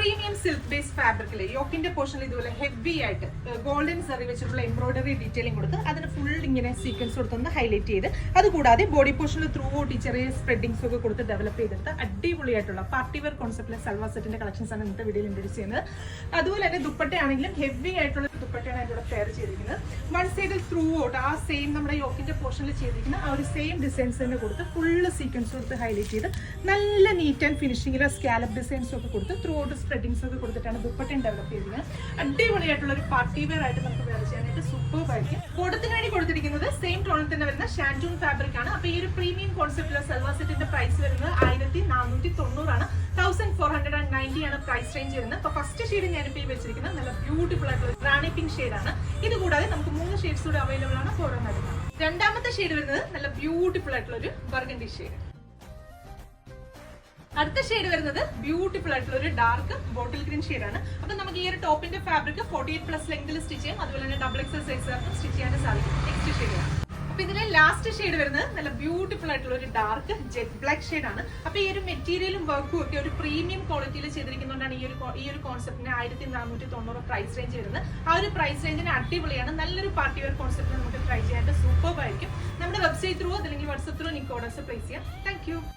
Premium silk base ഫാബ്രിക്കില് യോക്കിന്റെ പോർഷനിൽ ഇതുപോലെ heavy ആയിട്ട് ഗോൾഡൻ സെറി വെച്ചിട്ടുള്ള എംബ്രോയിഡറി ഡീറ്റെയിലിംഗ് കൊടുത്ത് അതിന് ഫുൾ ഇങ്ങനെ സീക്വൻസ് കൊടുത്തൊന്ന് ഹൈലൈറ്റ് ചെയ്ത് അതുകൂടാതെ ബോഡി പോർഷനിൽ ത്രൂ ഔട്ട് ചെറിയ സ്പ്രെഡിങ്സ് ഒക്കെ കൊടുത്ത് ഡെവലപ്പ് ചെയ്തെടുത്ത് അടിപൊളിയായിട്ടുള്ള പാർട്ടി വെയർ കോൺസെപ്റ്റിലെ സൽവാർ സെറ്റിന്റെ കളക്ഷൻസ് ആണ് ഇന്നത്തെ വീഡിയോയിൽ ഇൻട്രൊഡ്യൂസ് ചെയ്യുന്നത്. അതുപോലെ തന്നെ ദുപ്പട്ടയാണെങ്കിലും ഹെവി ആയിട്ടുള്ള ദുപ്പട്ടയാണ് അതിലൂടെ പെയർ ചെയ്തിരിക്കുന്നത്. വൺ സൈഡിൽ ത്രൂ ഔട്ട് ആ സെയിം നമ്മുടെ യോക്കിന്റെ പോർഷനിൽ ചെയ്തിരിക്കുന്ന ആ ഒരു സെയിം ഡിസൈൻസ് തന്നെ കൊടുത്ത് ഫുള്ള് സീക്വൻസ് കൊടുത്ത് ഹൈലൈറ്റ് ചെയ്ത് നല്ല നീറ്റ് ആൻഡ് ഫിനിഷിംഗിലെ സ്കാലപ്പ് ഡിസൈൻസ് ഒക്കെ കൊടുത്ത് ത്രൂ ഔട്ട് സ്പ്രെഡിങ്സ് ഒക്കെ കൊടുത്തിട്ടാണ് ദുപ്പട്ടയും ഡെവലപ്പ് ചെയ്തിരിക്കുന്നത്. അടിപൊളിയായിട്ടുള്ള ഒരു പാർട്ടി വെയർ ആയിട്ട് നമുക്ക് വെയർ ചെയ്യാനായിട്ട് സൂപ്പർ ആയിരിക്കും. കോട്ടത്തിന് വേണ്ടി കൊടുത്തിരിക്കുന്നത് സെയിം ടോണിൽ തന്നെ വരുന്ന ഷാൻറ്റൂൺ ഫാബ്രിക് ആണ്. അപ്പൊ ഈ ഒരു പ്രീമിയം കോൺസെപ്റ്റിലെ സൽവാർ സെറ്റിന്റെ പ്രൈസ് വരുന്നത് 1490 ആണ്. 1490 ആണ് പ്രൈസ് റേഞ്ച് വരുന്നത്. അപ്പൊ ഫസ്റ്റ് ഷെയ്ഡ് ഞാനിപ്പോൾ വെച്ചിരിക്കുന്നത് നല്ല ബ്യൂട്ടിഫുൾ ആയിട്ടുള്ള റാണി പിങ്ക് ഷെയ്ഡാണ്. ഇത് കൂടാതെ നമുക്ക് 3 ഷെയ്ഡ്സ് കൂടെ അവൈലബിൾ ആണ് ഓരോന്നായിട്ട്. രണ്ടാമത്തെ ഷെയ്ഡ് വരുന്നത് നല്ല ബ്യൂട്ടിഫുൾ ആയിട്ടുള്ള ഒരു ബർഗണ്ടി ഷെയ്ഡ്. അടുത്ത ഷെയ്ഡ് വരുന്നത് ബ്യൂട്ടിഫുൾ ആയിട്ടുള്ള ഒരു ഡാർക്ക് ബോട്ടിൽ ഗ്രീൻ ഷെയ്ഡാണ്. അപ്പൊ നമുക്ക് ഈ ഒരു ടോപ്പിന്റെ ഫാബ്രിക് 48+ ലെങ്തിൽ സ്റ്റിച്ച് ചെയ്യാം. അതുപോലെ തന്നെ XXL സൈസ് സ്റ്റിച്ച് ചെയ്യാൻ സാധിക്കും. നെക്സ്റ്റ് ഷെയ്ഡാണ്. അപ്പൊ ഇതിലെ ലാസ്റ്റ് ഷെയ്ഡ് വരുന്നത് നല്ല ബ്യൂട്ടിഫുൾ ആയിട്ടുള്ള ഒരു ഡാർക്ക് ജെറ്റ് ബ്ലാക്ക് ഷെയ്ഡ് ആണ്. അപ്പൊ ഈ ഒരു മെറ്റീരിയലും വർക്കും ഒക്കെ ഒരു പ്രീമിയം ക്വാളിറ്റിയിൽ ചെയ്തിരിക്കുന്നതുകൊണ്ടാണ് ഈ ഒരു കോൺസെപ്റ്റിന് 1490 പ്രൈസ് റേഞ്ച് വരുന്നത്. ആ ഒരു പ്രൈസ് റേഞ്ചിന് അടിപൊളിയാണ്. നല്ലൊരു പാർട്ടി വെയർ കോൺസെപ്റ്റ് നമുക്ക് ട്രൈ ചെയ്യാനായിട്ട് സൂപ്പർ ആയിരിക്കും. നമ്മുടെ വെബ്സൈറ്റ് ത്രൂ അല്ലെങ്കിൽ വാട്സ്ആപ്പ് ത്രൂ നിങ്ങൾക്ക് ഓർഡേഴ്സ് പ്ലേസ് ചെയ്യാം. താങ്ക്